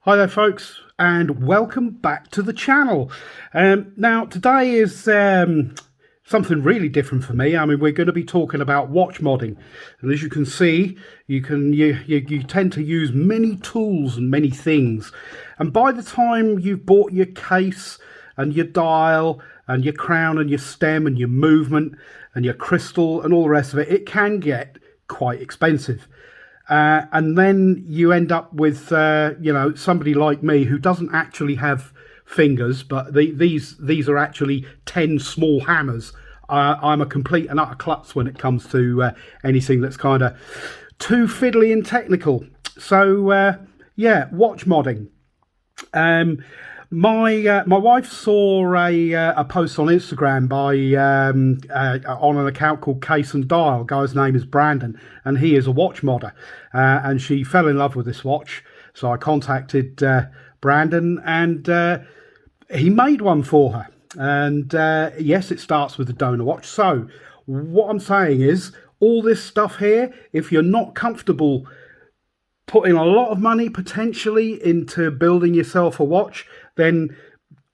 Hi there folks, and welcome back to the channel. Now today is something really different for me. I mean, we're going to be talking about watch modding, and as you can see, you tend to use many tools and many things, and by the time you've bought your case and your dial and your crown and your stem and your movement and your crystal and all the rest of it, it can get quite expensive. And then you end up with, somebody like me who doesn't actually have fingers, but these are actually 10 small hammers. I'm a complete and utter klutz when it comes to anything that's kind of too fiddly and technical. So, yeah, watch modding. My wife saw a post on Instagram by on an account called Case and Dial. Guy's name is Brandon, and he is a watch modder. And she fell in love with this watch, so I contacted Brandon, and he made one for her. And yes, it starts with the donor watch. So what I'm saying is, all this stuff here, if you're not comfortable putting a lot of money potentially into building yourself a watch, then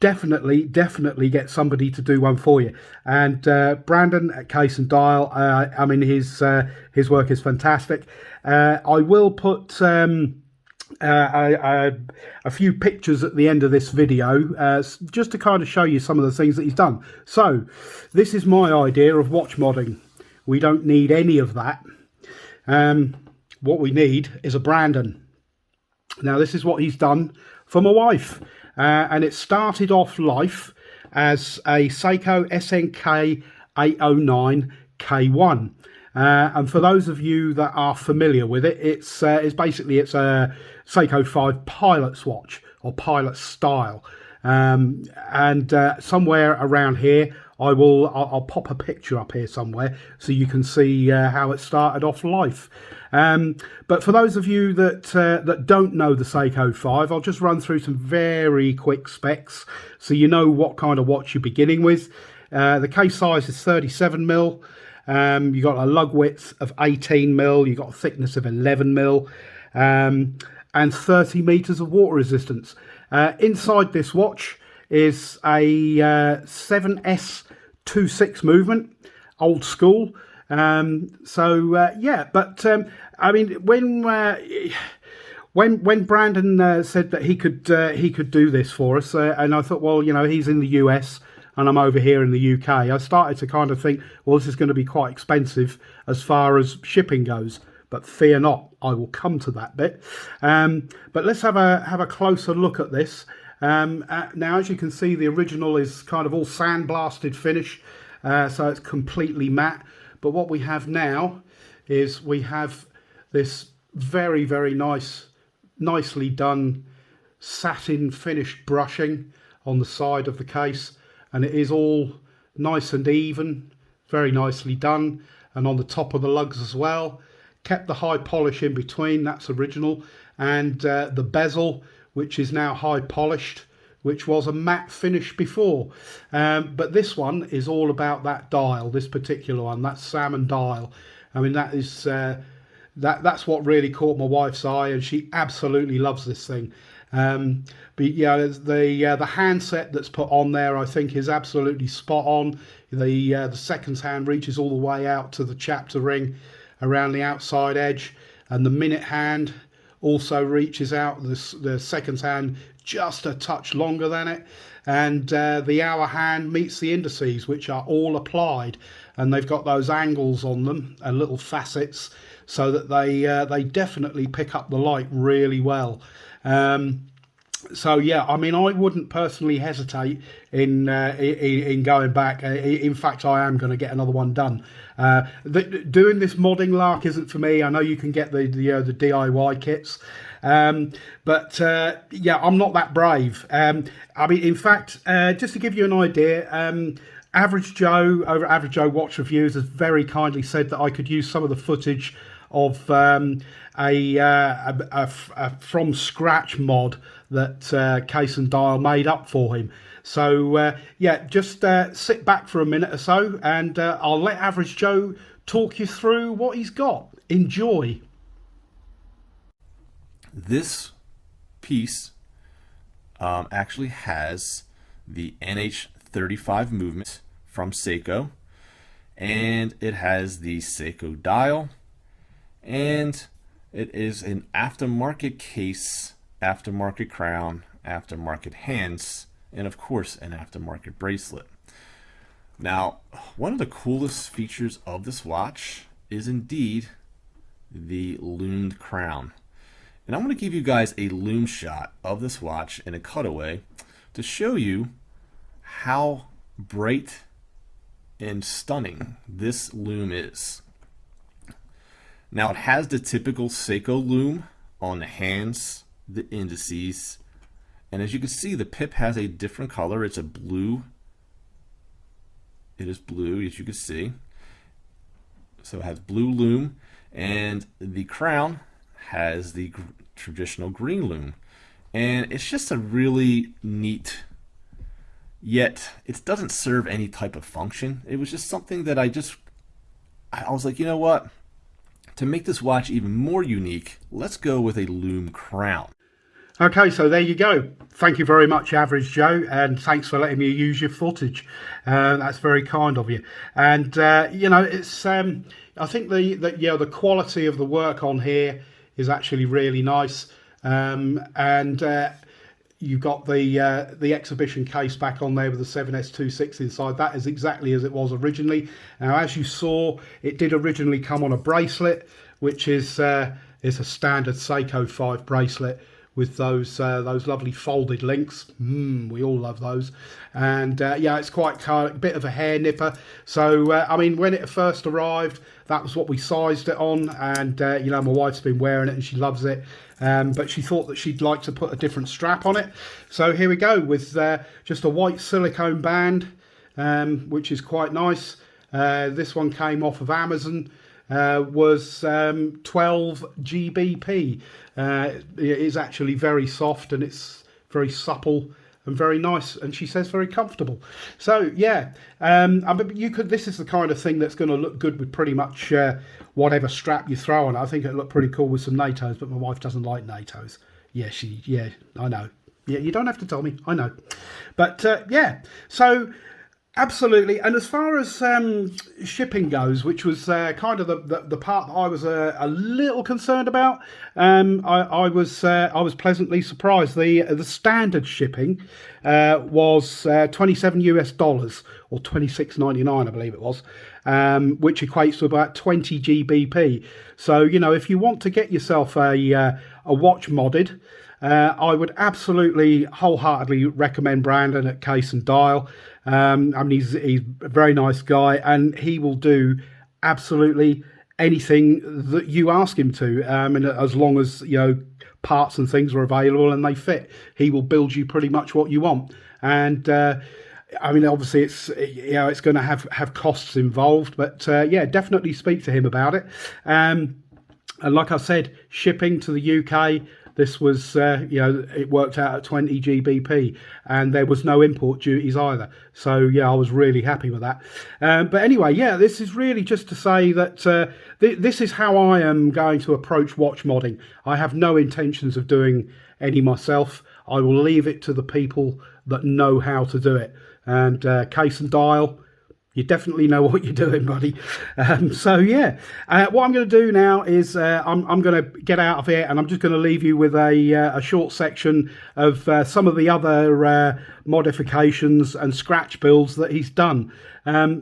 definitely get somebody to do one for you. And Brandon at Case and Dial, I mean, his work is fantastic. I will put a few pictures at the end of this video, just to kind of show you some of the things that he's done. So this is my idea of watch modding. We don't need any of that. What we need is a Brandon. Now this is what he's done for my wife, and it started off life as a Seiko SNK 809 K1. And for those of you that are familiar with it, it's basically a Seiko 5 pilot's watch, or pilot style. And somewhere around here, I'll pop a picture up here somewhere so you can see how it started off life. But for those of you that don't know the Seiko 5, I'll just run through some very quick specs so you know what kind of watch you're beginning with. The case size is 37mm. You've got a lug width of 18mm. You've got a thickness of 11mm. And 30 meters of water resistance. Inside this watch is a 7S26 movement, old school. Yeah, but I mean, when Brandon said that he could do this for us, and I thought, well, you know, he's in the US and I'm over here in the UK, I started to kind of think, well, this is going to be quite expensive as far as shipping goes. But fear not, I will come to that bit. But let's have a closer look at this. Now, as you can see, the original is kind of all sandblasted finish, so it's completely matte. But what we have now is we have this very, very nicely done satin finished brushing on the side of the case, and it is all nice and even, very nicely done, and on the top of the lugs as well. Kept the high polish in between, that's original, and the bezel, which is now high polished, which was a matte finish before. But this one is all about that dial, this particular one, that salmon dial. I mean, that is that's what really caught my wife's eye, and she absolutely loves this thing. But yeah, the handset that's put on there, I think, is absolutely spot on. The seconds hand reaches all the way out to the chapter ring around the outside edge, and the minute hand also reaches out. The seconds hand just a touch longer than it, and the hour hand meets the indices, which are all applied, and they've got those angles on them and little facets so that they definitely pick up the light really well. So yeah, I mean, I wouldn't personally hesitate in going back. In fact, I am going to get another one done. Doing this modding lark isn't for me. I know you can get the DIY kits, but yeah, I'm not that brave. I mean, in fact, just to give you an idea, Average Joe over at Average Joe Watch Reviews has very kindly said that I could use some of the footage of a from scratch mod that Case and Dial made up for him. So yeah, just sit back for a minute or so, and I'll let Average Joe talk you through what he's got. Enjoy. This piece actually has the NH35 movement from Seiko, and it has the Seiko dial, and it is an aftermarket case, aftermarket crown, aftermarket hands, and of course an aftermarket bracelet. Now, one of the coolest features of this watch is indeed the Loomed Crown. And I'm going to give you guys a loom shot of this watch in a cutaway to show you how bright and stunning this loom is. Now, it has the typical Seiko loom on the hands, the indices, and as you can see, the pip has a different color. It's a blue. It is blue, as you can see. So it has blue loom, and the crown has the traditional green loom. And it's just a really neat, yet it doesn't serve any type of function. It was just something that I was like, you know what? To make this watch even more unique, let's go with a loom crown. Okay, so there you go. Thank you very much, Average Joe, and thanks for letting me use your footage. That's very kind of you. And you know, it's I think the quality of the work on here is actually really nice. And you've got the exhibition case back on there with the 7S26 inside. That is exactly as it was originally. Now, as you saw, it did originally come on a bracelet, which is a standard Seiko 5 bracelet with those lovely folded links. We all love those. And yeah, it's quite a bit of a hair nipper. So I mean, when it first arrived, that was what we sized it on. And you know, my wife's been wearing it and she loves it. But she thought that she'd like to put a different strap on it. So here we go with just a white silicone band, which is quite nice. This one came off of Amazon. Was 12 GBP. It is actually very soft and it's very supple and very nice, and she says very comfortable. So yeah, I mean, you could. This is the kind of thing that's going to look good with pretty much whatever strap you throw on. I think it'll look pretty cool with some NATOs, but my wife doesn't like NATOs. Yeah, I know. Yeah, you don't have to tell me. I know, but yeah. So. Absolutely, and as far as shipping goes, which was kind of the part that I was a little concerned about, I was pleasantly surprised. The standard shipping was $27 US or $26.99, I believe it was, which equates to about 20 GBP. So you know, if you want to get yourself a watch modded, I would absolutely wholeheartedly recommend Brandon at Case and Dial. I mean, he's a very nice guy, and he will do absolutely anything that you ask him to. And as long as, you know, parts and things are available and they fit, he will build you pretty much what you want. And I mean, obviously, it's, you know, it's going to have costs involved, but yeah, definitely speak to him about it. And like I said, shipping to the UK. This was, you know, it worked out at 20 GBP, and there was no import duties either. So, yeah, I was really happy with that. But anyway, yeah, this is really just to say that this is how I am going to approach watch modding. I have no intentions of doing any myself. I will leave it to the people that know how to do it. And Case and Dial, you definitely know what you're doing, buddy. So yeah, what I'm going to do now is I'm going to get out of here, and I'm just going to leave you with a short section of some of the other modifications and scratch builds that he's done.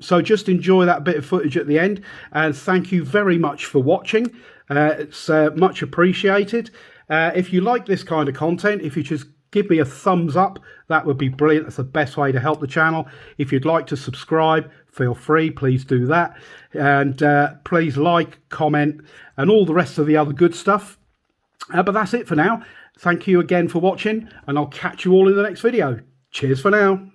So just enjoy that bit of footage at the end, and thank you very much for watching. It's much appreciated. If you like this kind of content, if you just give me a thumbs up, that would be brilliant. That's the best way to help the channel. If you'd like to subscribe, feel free, please do that. And please like, comment, and all the rest of the other good stuff. But that's it for now. Thank you again for watching, and I'll catch you all in the next video. Cheers for now.